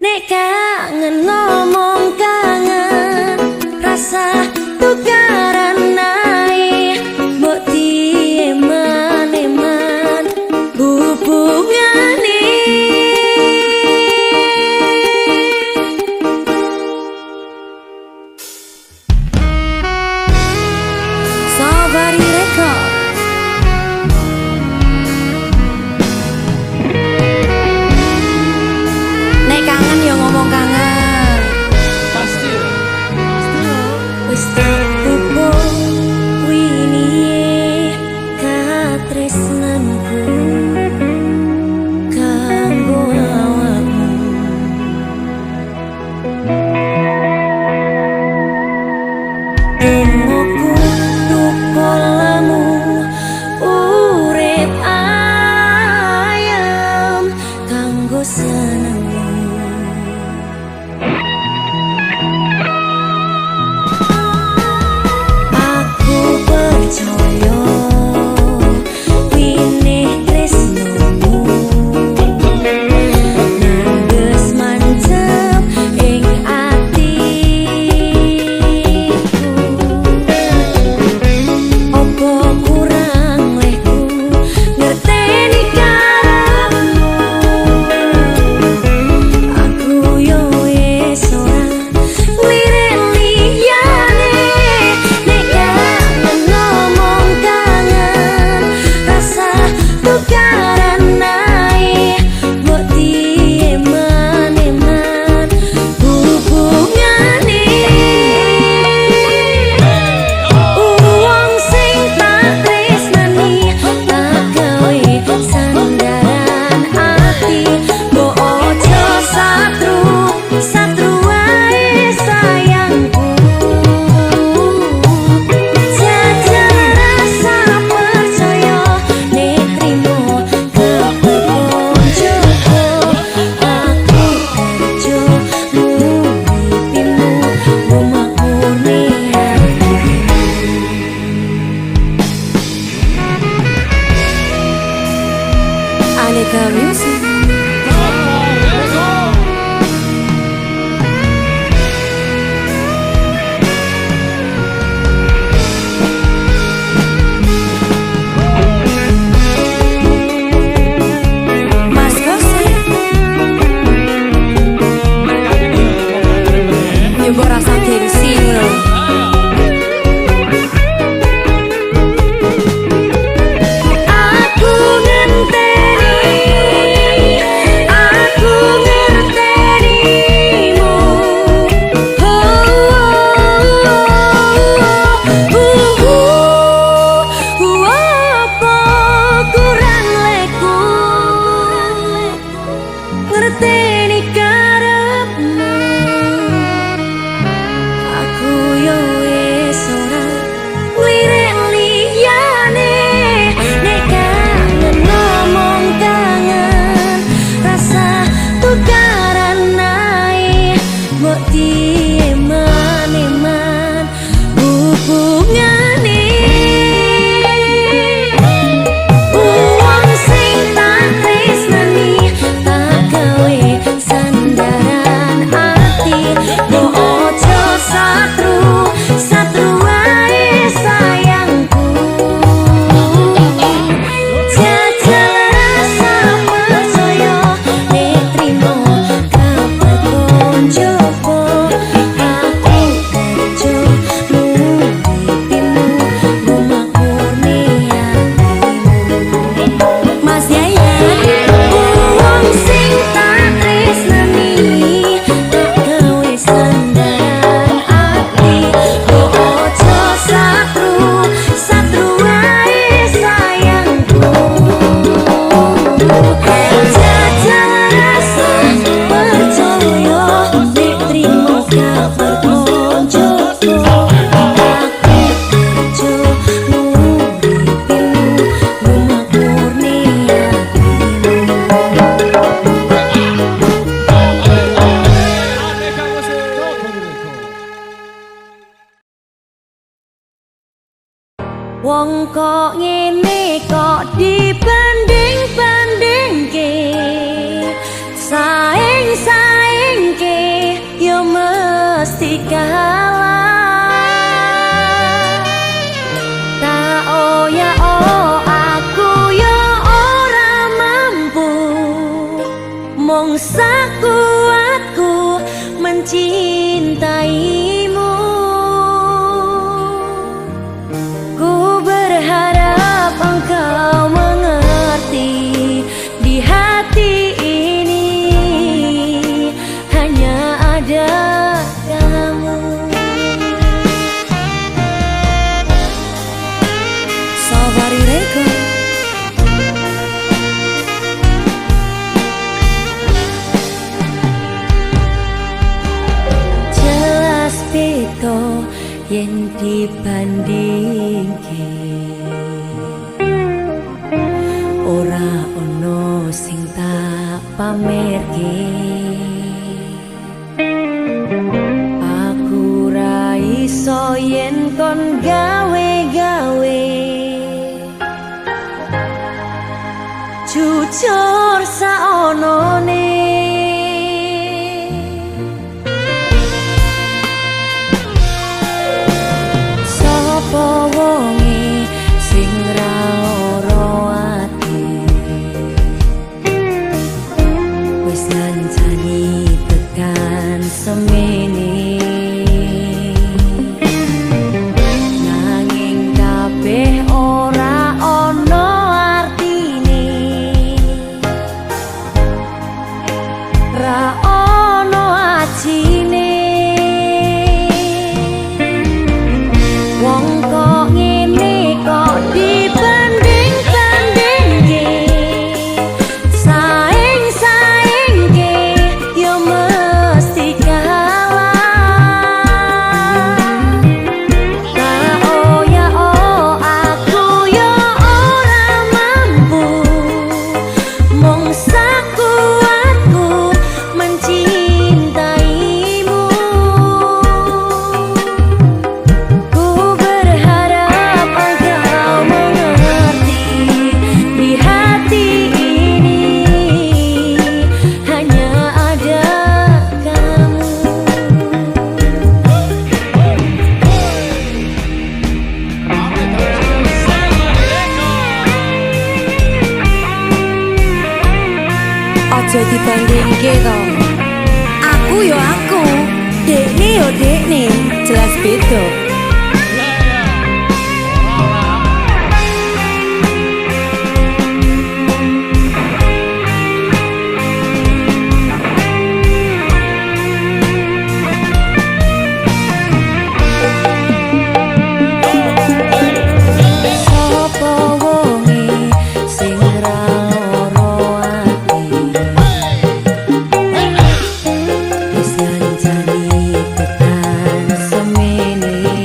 Nek kangen ngomong kangen, rasa tukaran naik, mbok dieman-eman hubungane. Sabari Record. Ngomong kangen pasti wis tupo wingi katresnanku kanggo awakmu. Emoku tukolamu urip ayam kanggo seneng. Aneka Music. Mas Kose nyoba rasa gengsi loh. Wong kok ngene kok dibanding-bandingke, saing-saing yen dibandingke ora ono sing tak pamerke. Aku ra iso yen kon gawe-gawe jujur saonone. Sapa wonge sing ra ora ati wis ngancani tekan semene. Nanging kabeh ora ono artine, ra ono ajine. Wong kok ngene kok dibanding-bandingke, saing-saingke yo mesti kalah. Tak ya oh aku yo ora mampu, mung sakuatku mencintaimu. Ku berharap engkau mengerti, di hati ini hanya ada kamu. Aja dibandingke to. Aku yo aku, dekne yo dekne, jelas beda. Sapa wonge sing ra ora ati wis ngancani tekan semene.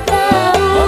tahu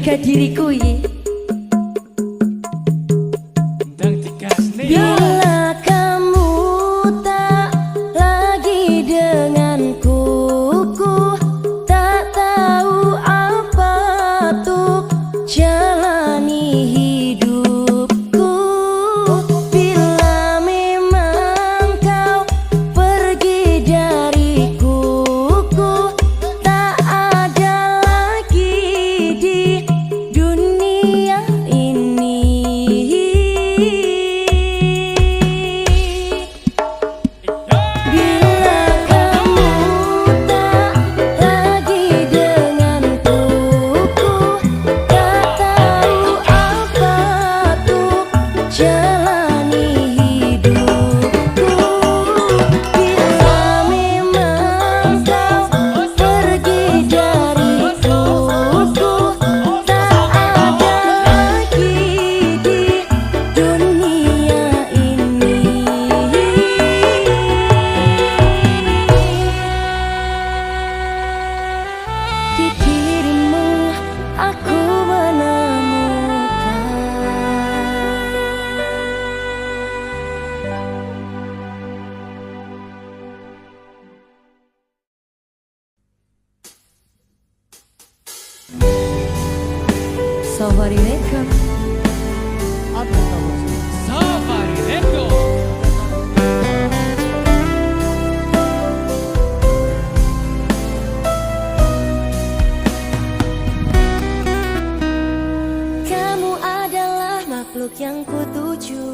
harga diriku ya. Bila kamu tak lagi denganku, ku tak tahu apa tuh jalani hidupku. Bila memang kau pergi dariku, ku tak ada lagi di dunia ini. Di dirimu aku menemukan Safari Record. Safari Record. Makhluk yang kutuju,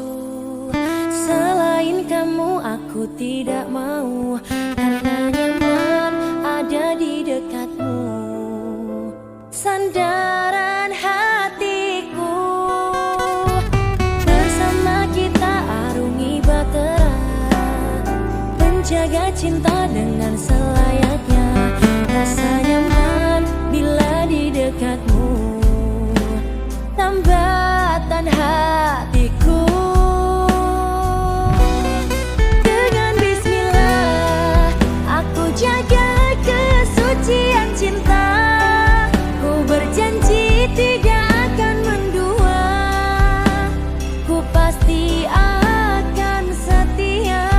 selain kamu aku tidak mau, karena nyaman ada di dekatmu, sandaran hatiku. Bersama kita arungi bahtera, menjaga cinta dengan selayaknya, rasa nyaman bila di dekatmu, tambatan hatiku. Dengan bismillah aku jaga kesucian cinta, ku berjanji tidak akan mendua, ku pasti akan setia.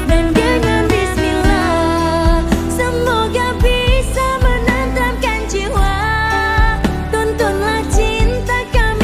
Dan dengan bismillah semoga bisa menenteramkan jiwa, tuntunlah cinta kami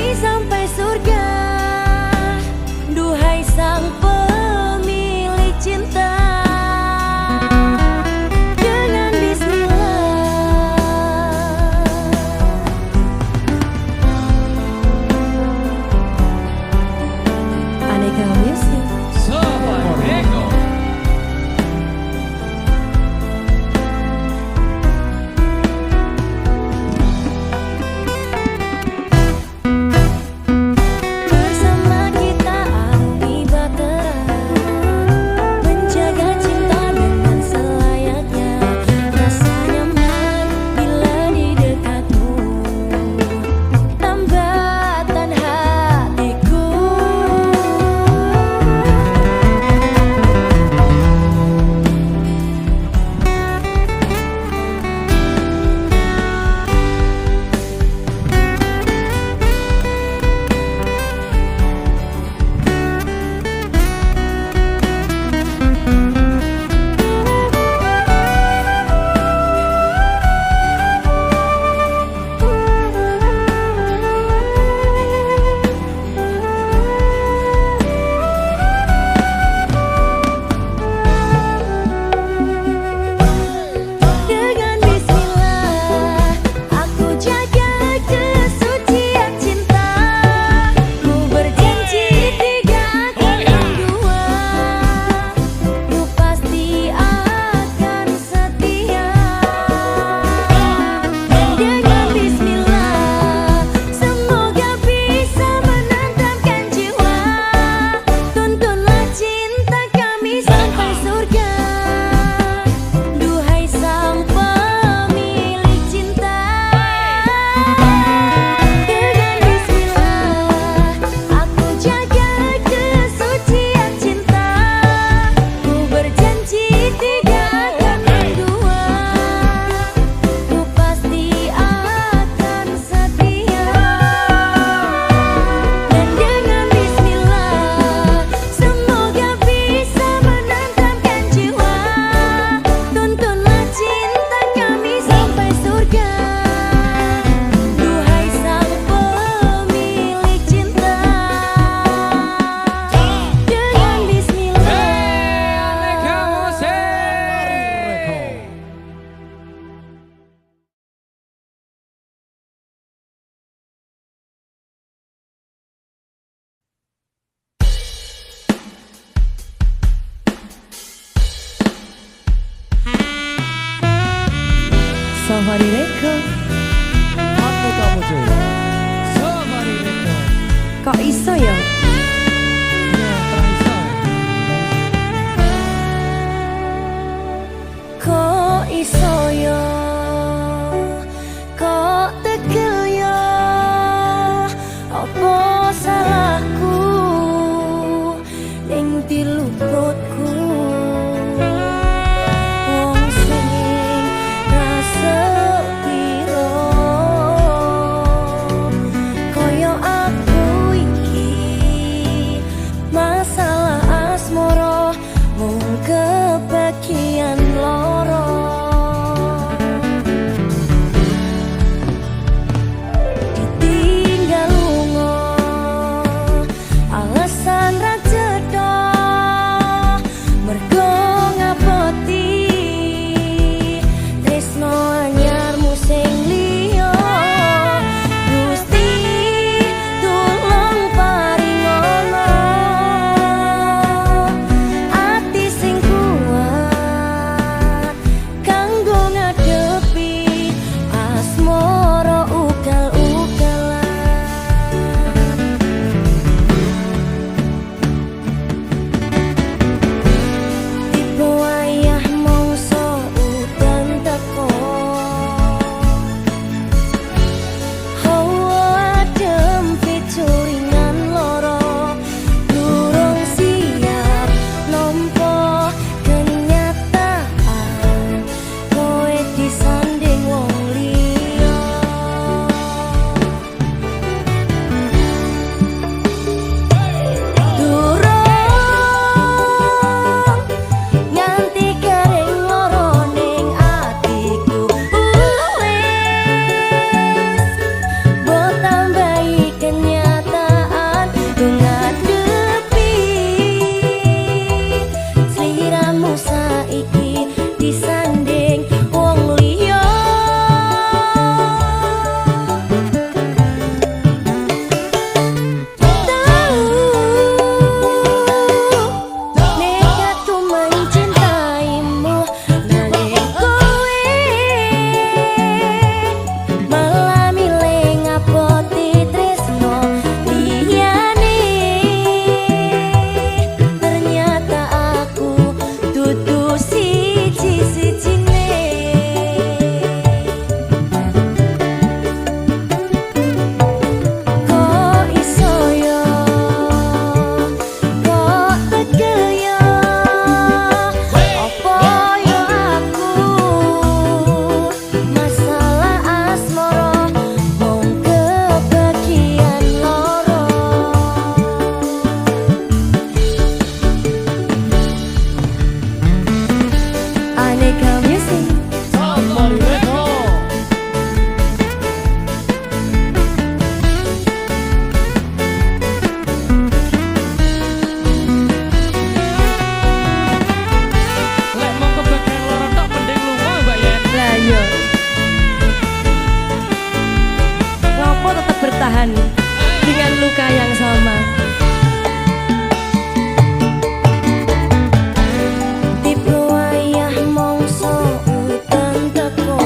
Safari Record. Aku kamu cuy. Safari Record. Kok iso ya? Ya, terasa. Kok iso ya? Kok tegel ya? Apa salahku ning diluputku? Wong sing rasa piro koyo aku iki, masalah asmara mung kebagian loro. Ditinggal lunga alasan ra cetha, mergo ngapoti tresno anyarmu sing liya. Gusti tulung paringono ati sing kuat kanggo ngadepi asmara ugal-ugalan. Tiba wayah mangsa udan teko, hawa adem picuringan loro, durung siap nampa kenyataan kowe disanding wong liya. Durung nganti garing loro ning atiku, wis mbok tambahi kenyataan ku ngadepi sliramu saiki disanding wong liya. Nekatku mencintaimu nanging kowe malah milih ngapoti tresno liyane. Ternyata aku dudu siji-sijine. Kok iso ya? Kok tegel ya? Apa ya aku masalah asmara mung kebagian loro. Aneka Music. Safari Record. Lek mau kebagian loro tok penting lunga Mbak Yen. Lah iya. Ngopo tetap bertahan dengan luka yang sama? Tiba wayah mangsa udan teko,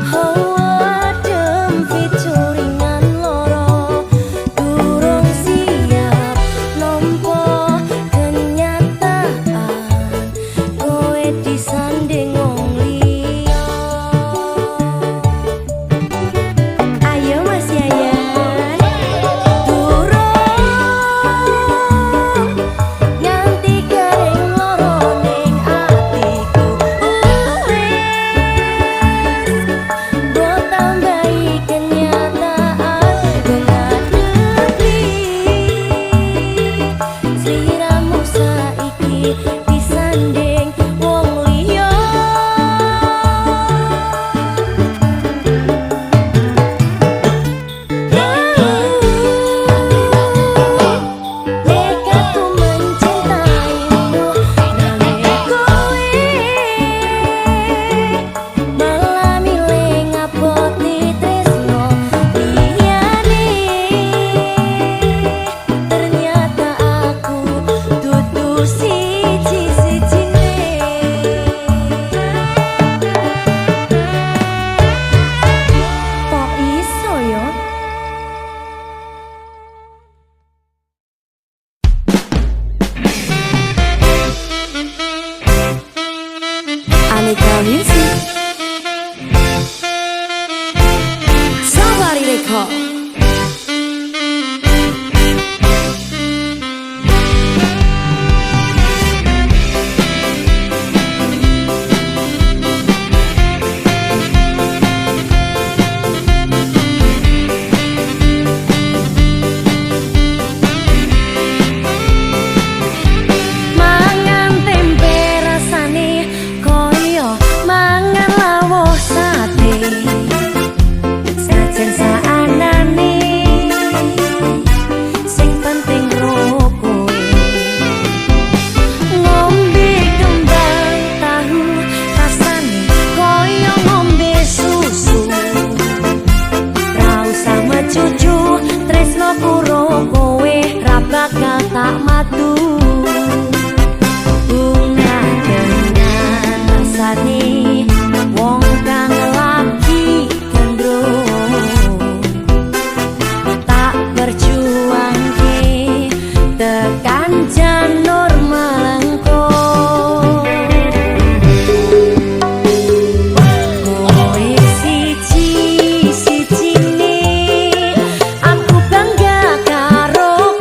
hawa adem picuringan loro, durung siap nampa kenyataan kowe disanding wong liya. Ayo Mas Yaya. Record. Bakal tak matu bunga dengan rasane wong kang lagi gendrung tak berjuangke tekan janur melengko kowe siji-sijine aku bangga karo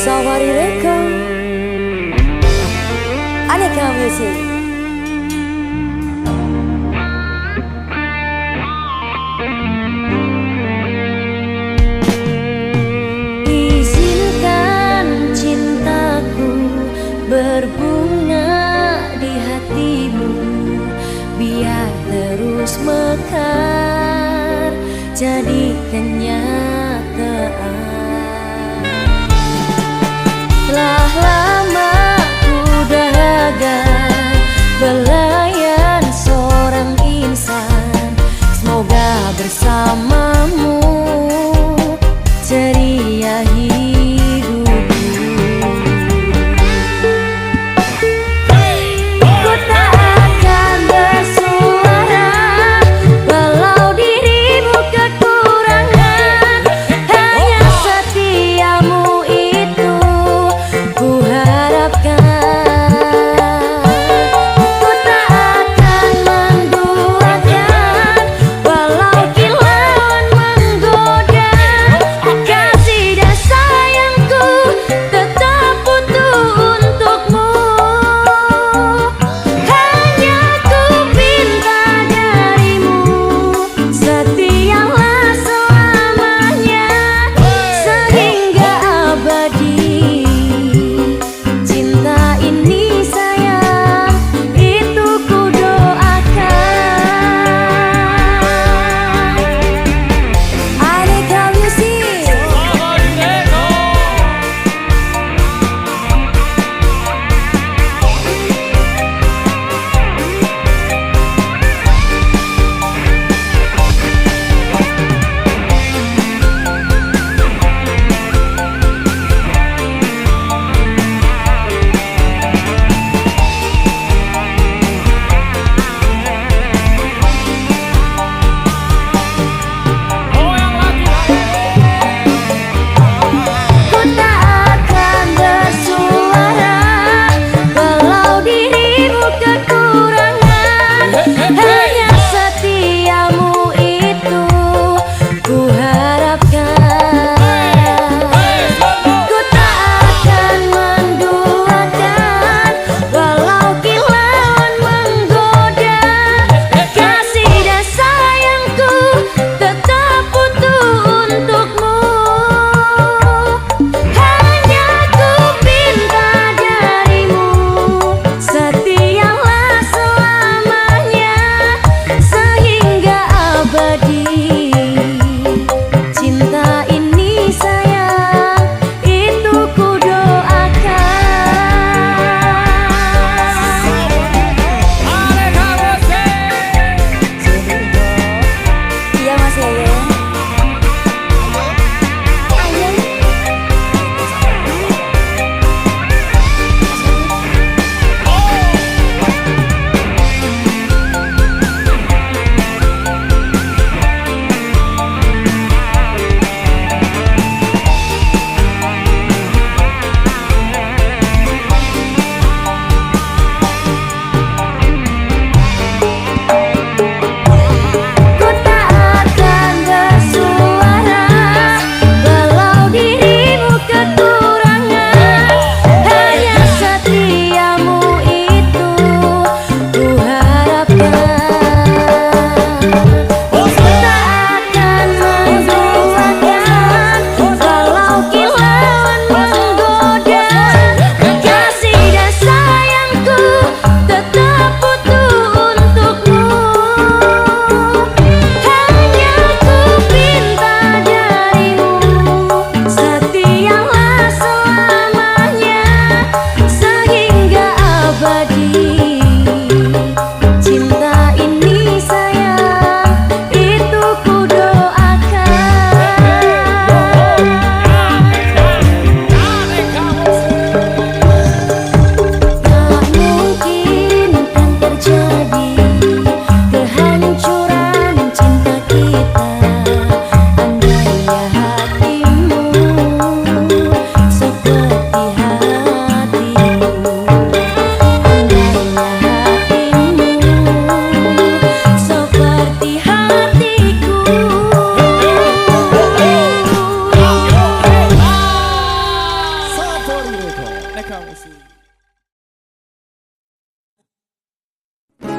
Sawari Record Aneka Music. Izinkan cintaku berbunga di hatimu, biar terus mekar jadi kenyataan. Telah lama ku dahaga belayan seorang insan, semoga bersamamu ceria hidup.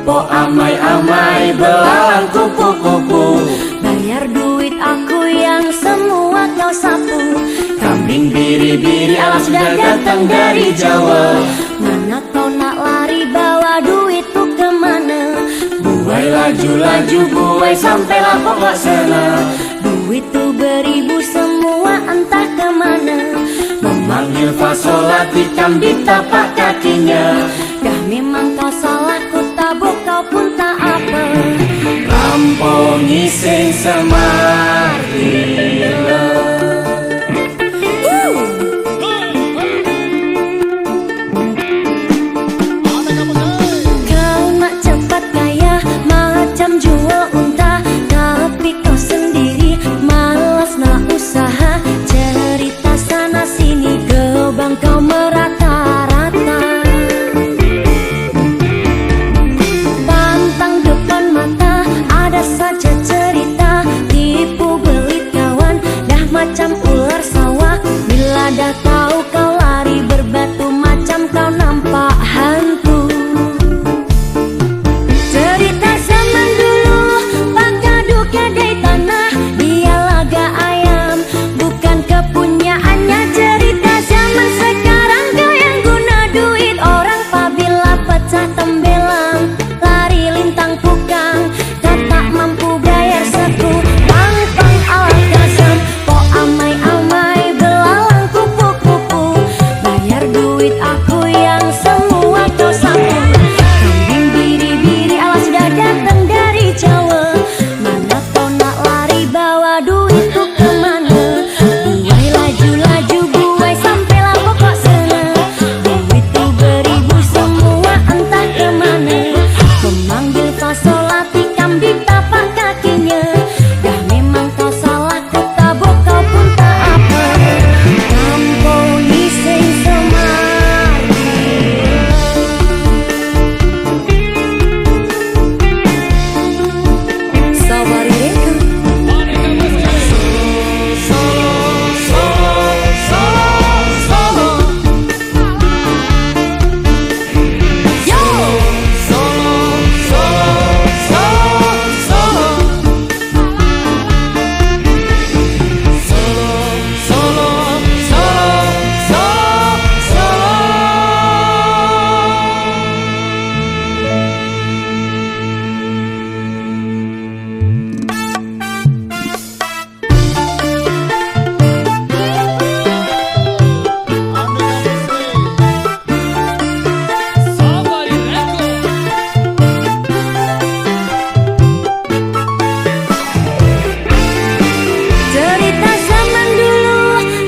Po amai-amai belalang kupu-kupu, bayar duit aku yang semua kau sapu. Kambing biri-biri alas sudah datang dari Jawa. Mana kau nak lari bawa duitku kemana? Buai laju-laju buai sampailah pokok sana. Duit tuh beribu semua entah kemana. Memanggil fasola tikam di tapak kakinya. Dah memang kau salah ku tabuk kau pun tak apa. Rampongi sing semarila. Kau nak cepat kaya macam jual unta, tapi kau sendiri malas nak usaha. Cerita sana sini gebang kau merata-rata. Pantang depan mata ada saja cerita, tipu belit kawan dah macam ular sawah. Bila dah tahu kau lari berbatu macam kau nampak hantu. Cerita zaman dulu pagadu kedai tanah, dia laga ayam bukan kepunyaannya. Cerita zaman sekarang kau yang guna duit orang, apabila pecah tembelang lari lintang pukang. Kau tak mampu bayar saku, pang-pang alat kasam. Po amai-amai belalang kupu-kupu, bayar duit aku yang semua kau sapu. Kambing biri-biri alas sudah datang dari Jawa. Mana kau nak lari bawa duitku kemana? Buai laju-laju buai sampailah pokok sana. Duit tuh beribu semua entah kemana. Memanggil fasola tikam di tapak kakinya. Dah memang kau salah ku tabuk kau pun tak apa. Rampongi sing Sawareka yo cerita zaman dulu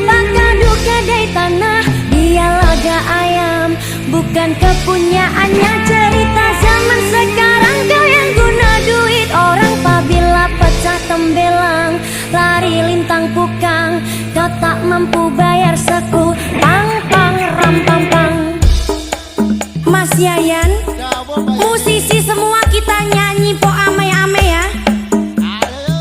pagadu kedai tanah, dia laga ayam bukan kepunyaannya. Cerita zaman sekarang kau yang guna duit orang, apabila pecah tembelang lari lintang pukang. Kau tak mampu bayar saku, pang-pang ram-pang-pang. Mas Yayan, musisi semua kita nyanyi po amai-amai ya.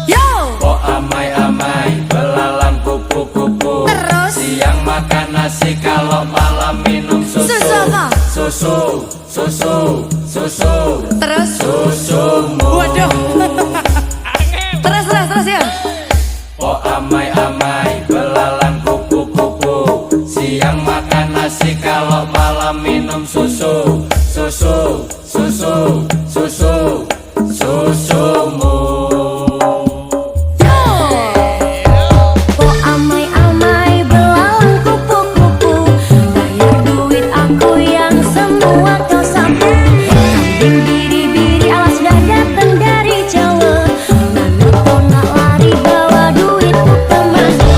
Yo, Po amai-amai belalang kupu-kupu, terus siang makan nasi kalau malam minum susu. Susu, Susu terus susumu. waduh. Terus ya. Po amai-amai belalang kupu-kupu, siang makan nasi kalau malam minum susu. Susumu. Po amai-amai belalang kupu-kupu, bayar duit aku yang semua kau sapu. Kambing biri-biri alas sudah datang dari Jawa. Mana kau nak lari bawa duitku kemana?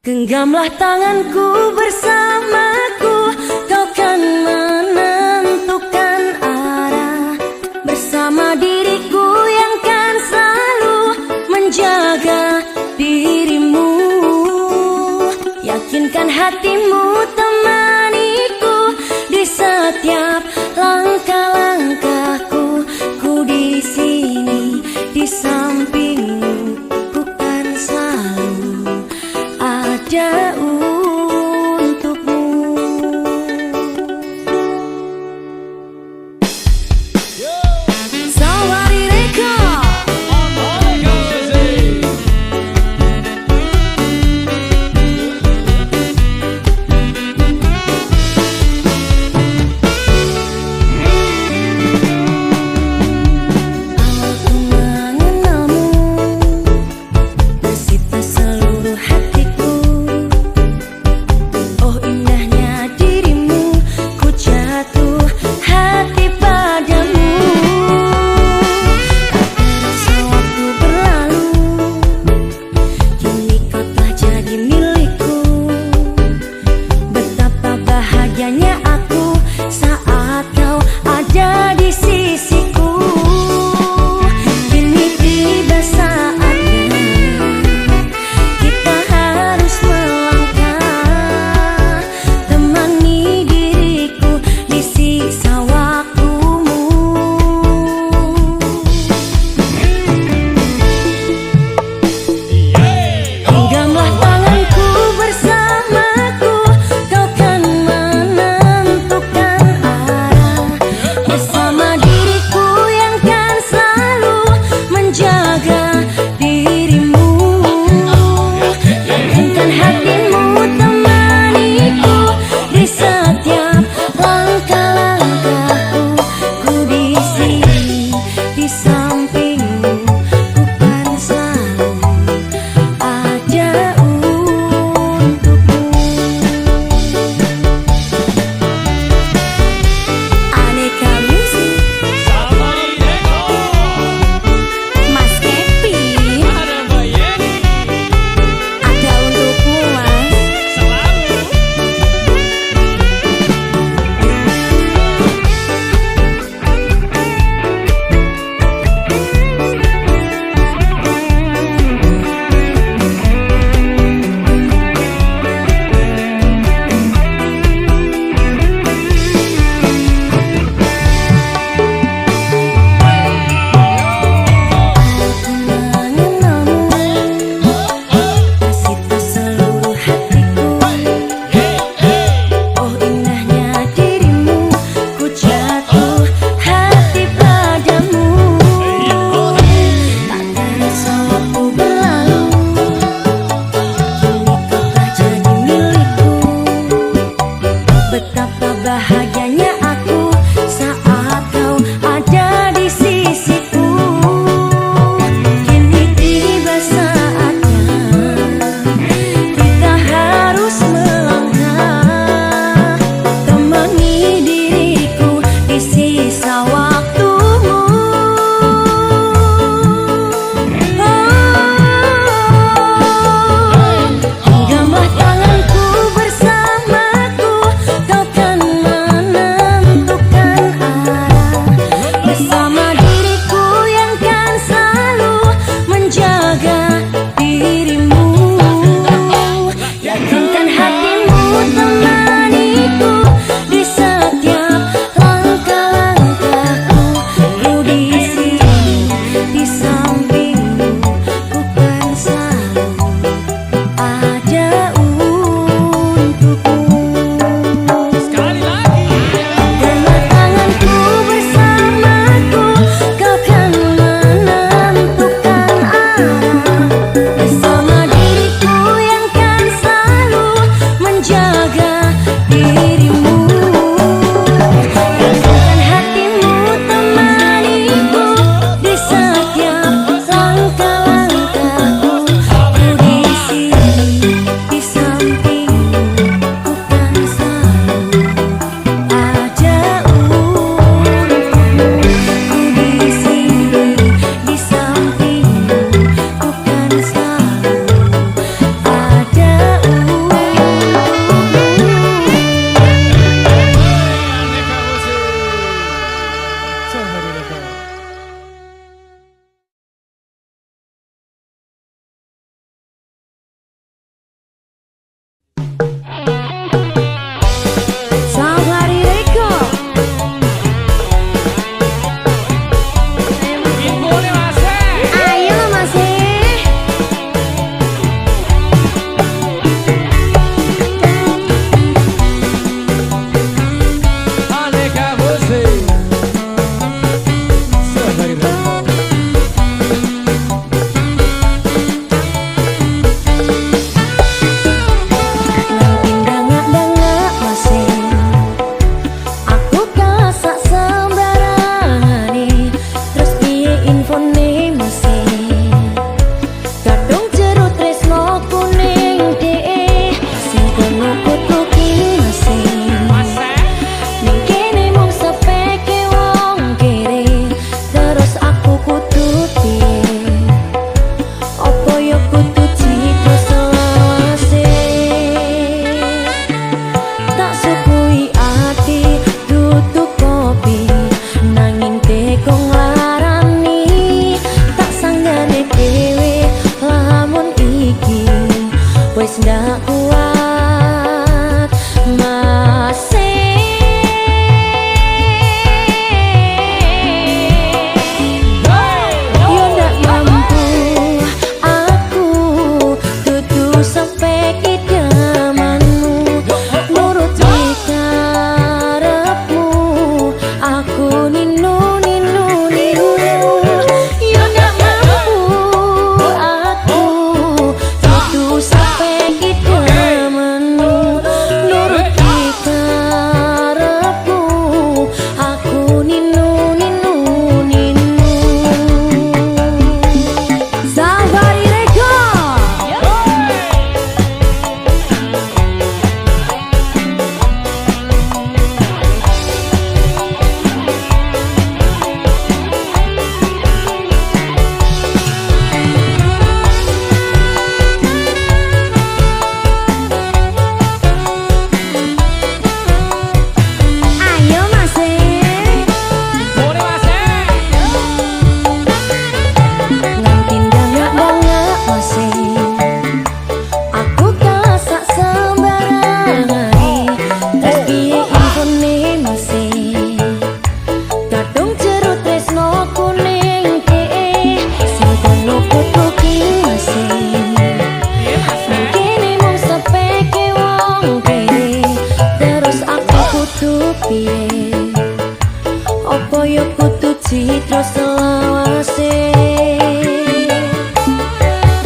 Genggamlah tanganku bersamaku, kau kan menentukan arah. Bersama diriku yang kan selalu menjaga dirimu. Yakinkan hatimu temaniku di setiap langkah-langkahku. Ku di sini di sampingmu, ku kan selalu ada untukmu. Opo yo kudu citra selawase.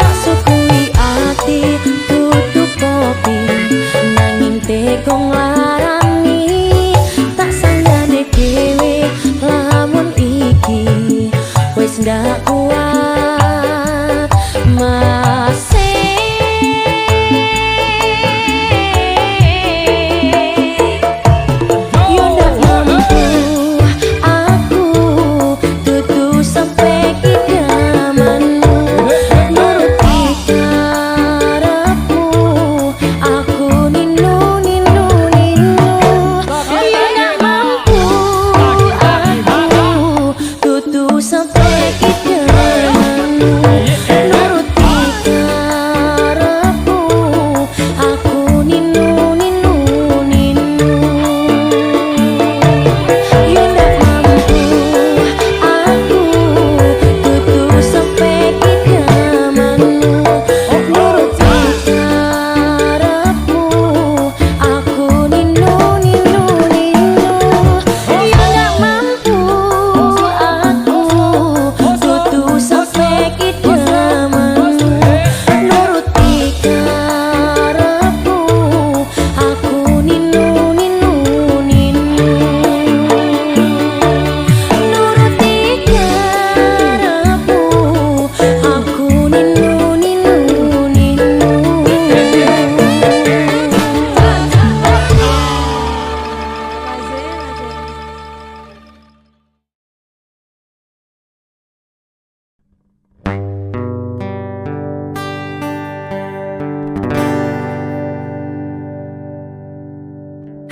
Tak sukui ati tutup kopi nanging tekong larani. Tak sanggane dhewe lamun iki wis ndak kuat masih.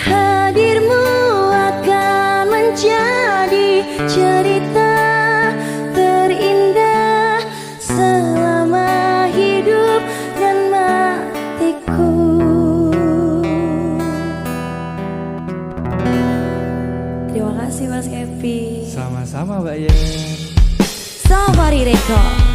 Hadirmu akan menjadi cerita terindah selama hidup dan matiku. Terima kasih Mas Happy. Sama-sama Mbak Yen. Safari Record.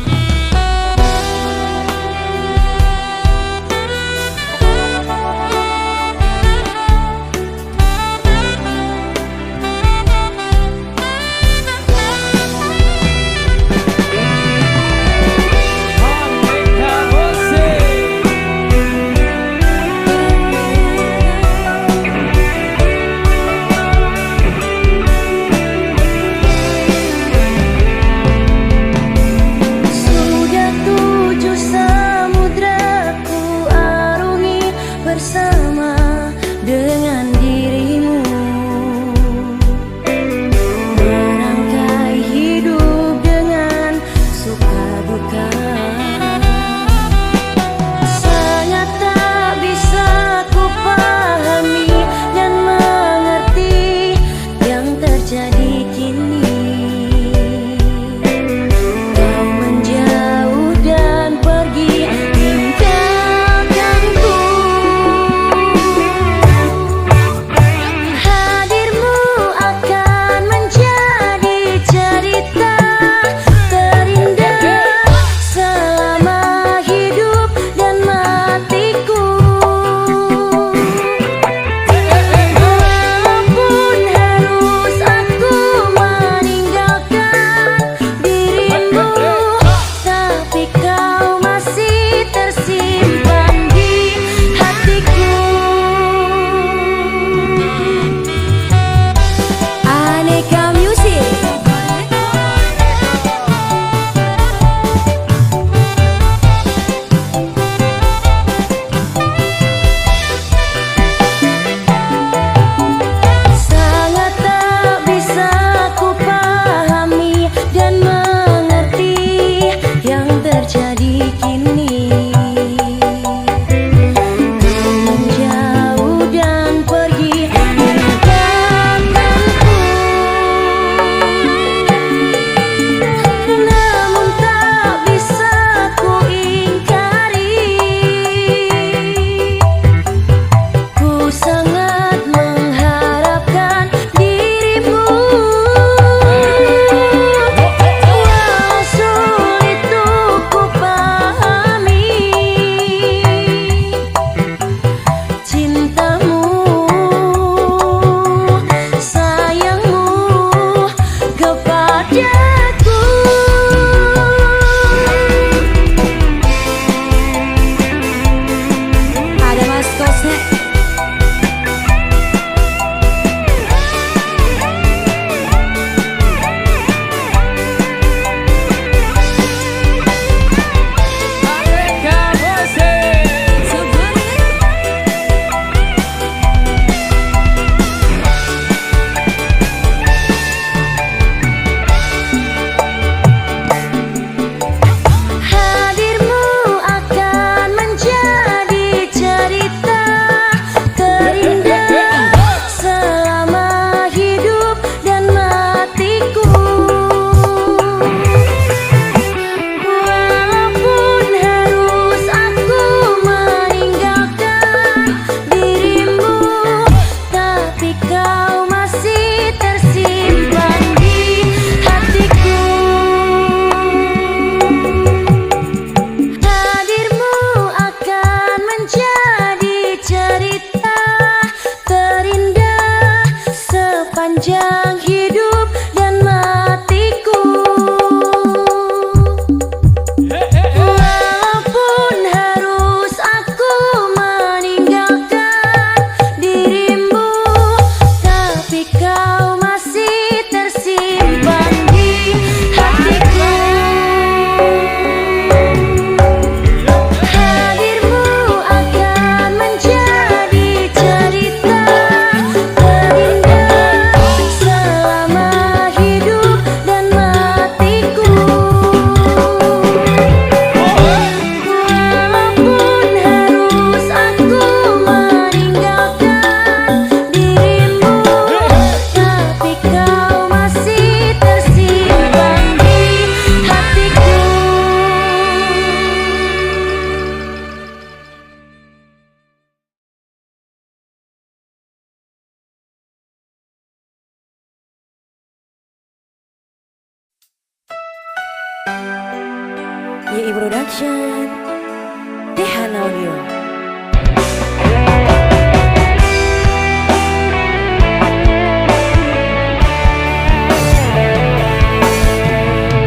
YI Production, Dehan Audio.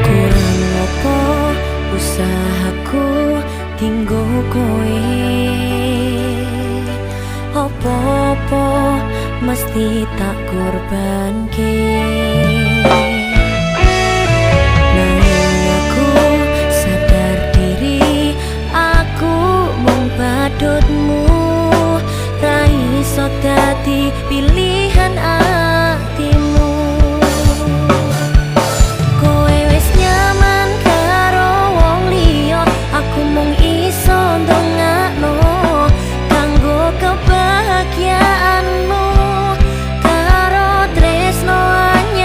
Kurang apa usahaku tinggo kowe, opo-opo mesti tak korbanke. Nanging aku sadar diri, aku mung badutmu, ra iso dadi pilihan atimu. Kowe wis nyaman karo wong liya, aku mung iso ndongakno kanggo kebahagiaanmu. Karo tresno anyar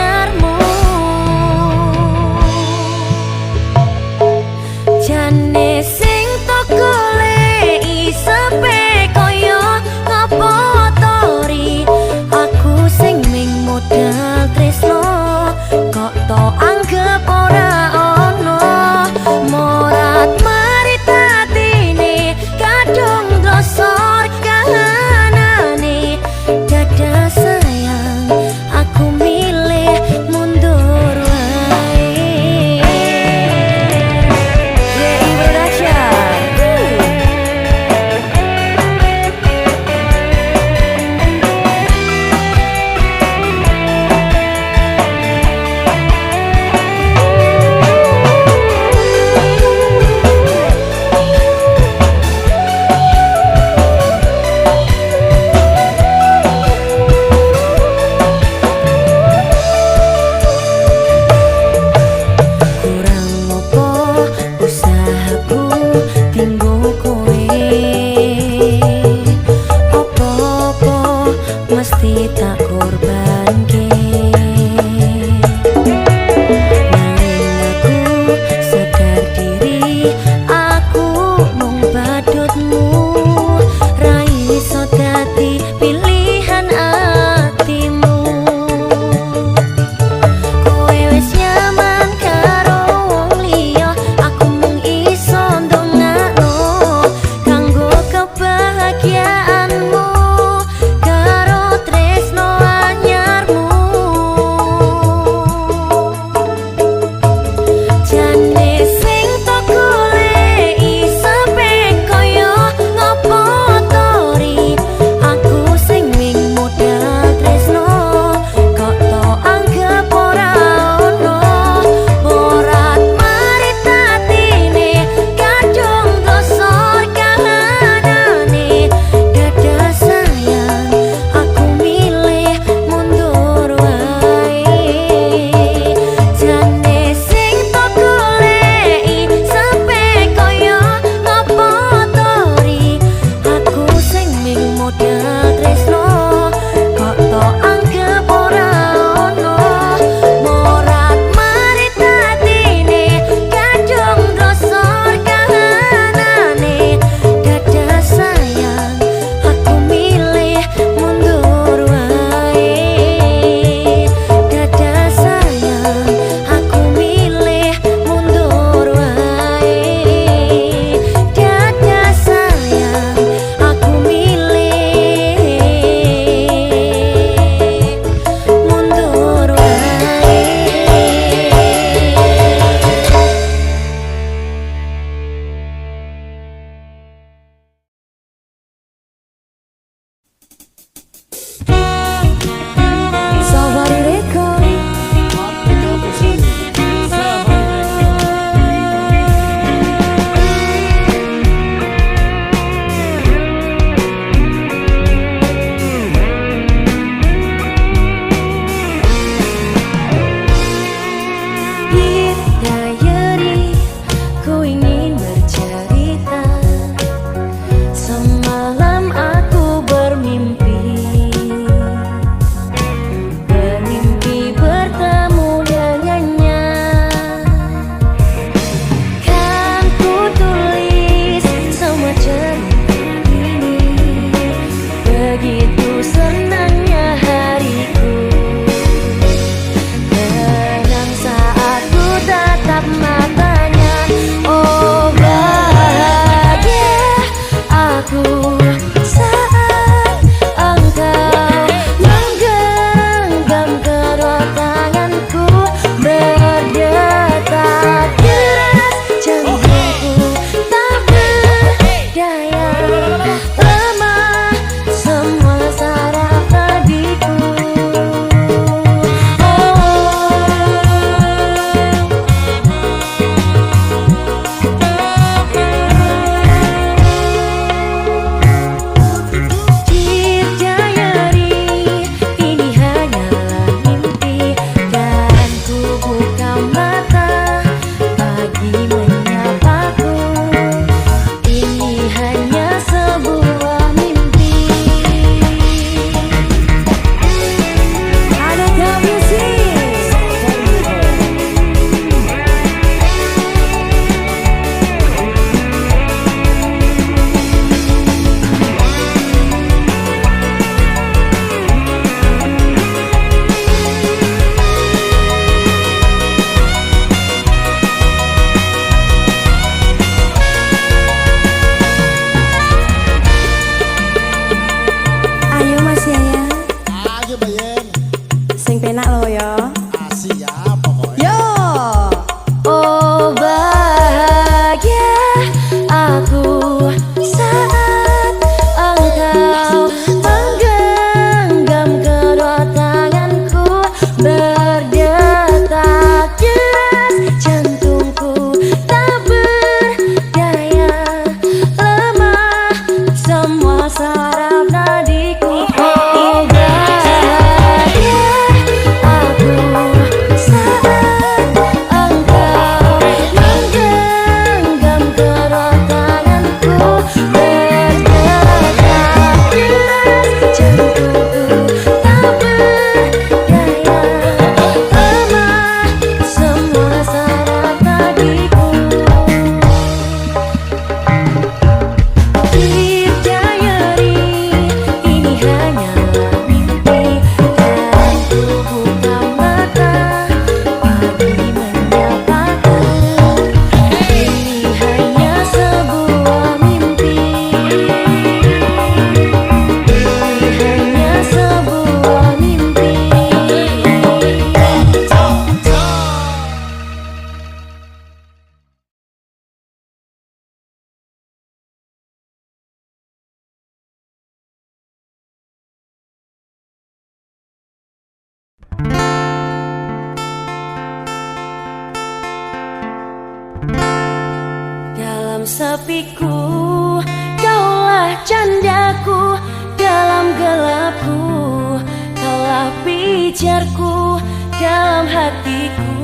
sepiku, kaulah candaku dalam gelapku, kaulah pijarku dalam hatiku,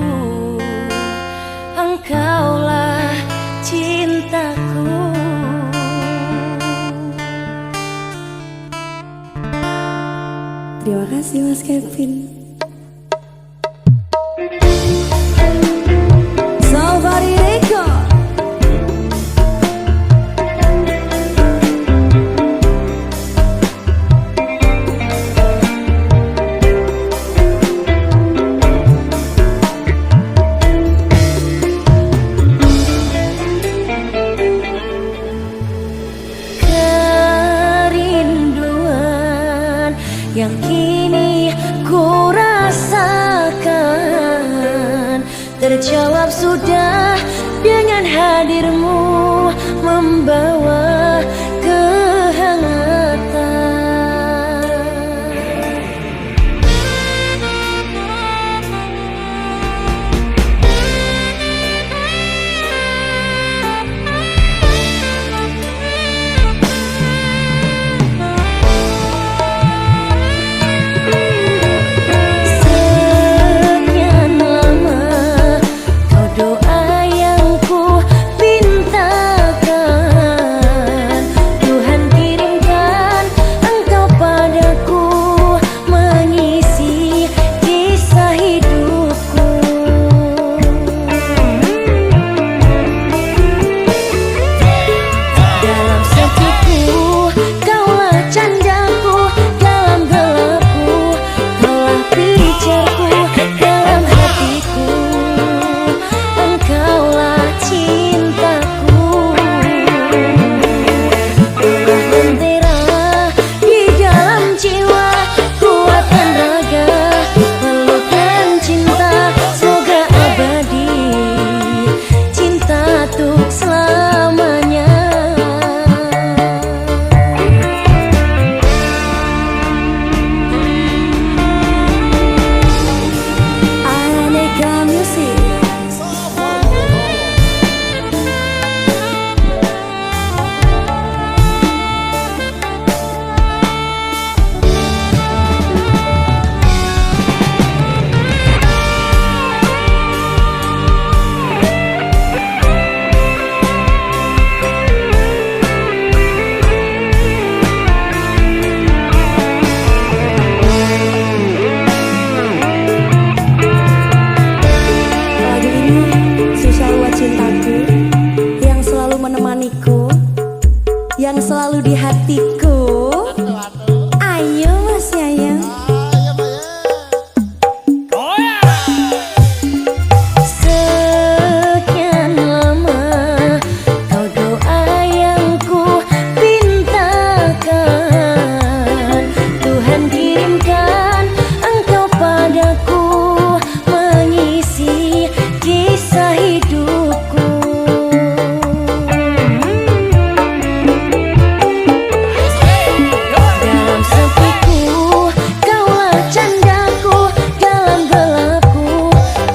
engkaulah cintaku. Terima kasih Mas Kevin. Safari Record. Kerinduan yang kini ku rasakan terjawab sudah dengan hadirmu, membawa kehangatan. Sekian lama kau doa yang ku pintakan, Tuhan kirimkan engkau padaku, mengisi kisah hidupku. Dalam sepiku, kaulah candaku dalam gelapku, kaulah pijarku dalam hatiku, engkaulah cintaku. Kaulah lentera di dalam jiwa, kuatkan raga, peluk dan cinta, semoga abadi, cinta untuk selamanya. Aneka Music. Lagu ini spesial buat cintaku yang selalu menemaniku, yang selalu di hatiku. Ayo Mas Yayang. Sekian lama kau doa yang ku pintakan, Tuhan kirimkan engkau padaku, mengisi kisah hidupku. Dalam sepiku, kaulah candaku dalam gelapku,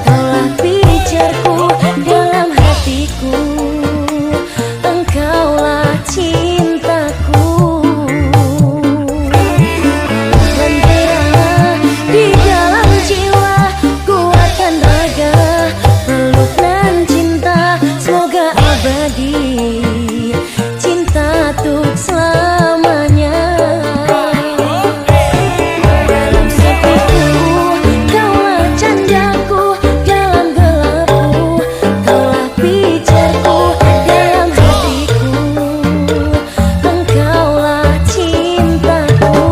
kaulah pijarku dalam hatiku, engkaulah cintaku. Lentera di dalam jiwa, kuatkan raga, peluk dan cinta, semoga abadi, cinta untuk selamanya. Dalam sepiku, kaulah candaku dalam gelapku, kaulah pijarku dalam hatiku, engkaulah cintaku.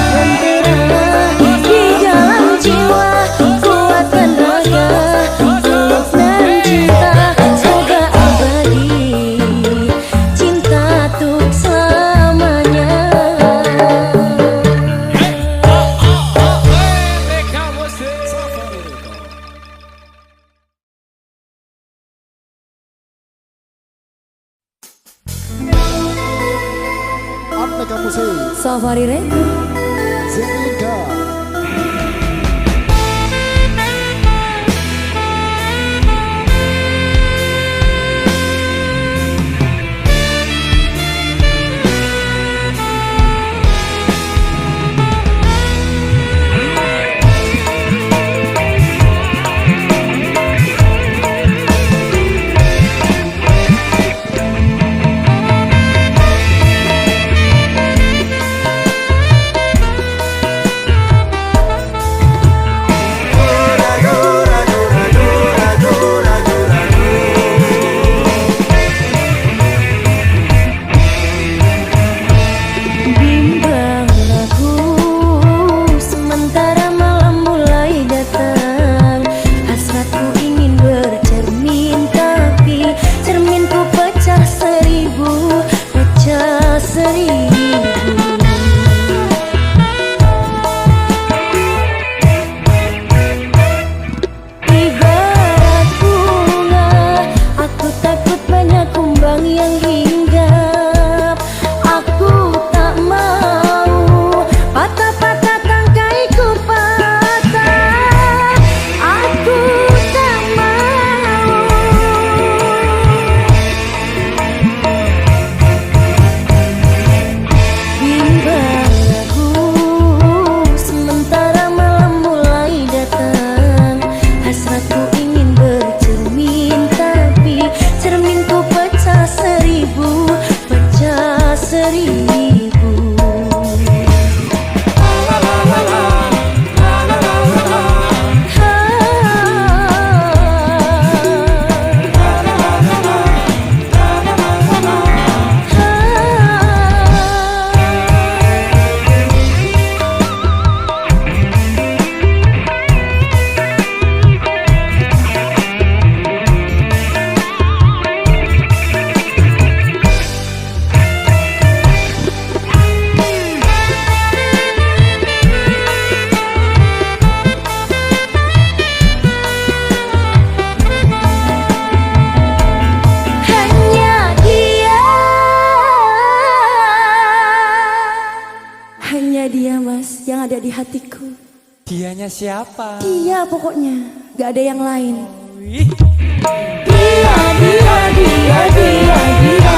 Lentera di dalam jiwa, kuatkan raga, peluk dan cinta, semoga abadi, cinta untuk selamanya. Aneka Musik Safari Record. Zenika. hatiku. Dianya siapa? Dia pokoknya, gak ada yang lain. Wih. Dia, dia, dia, dia, dia.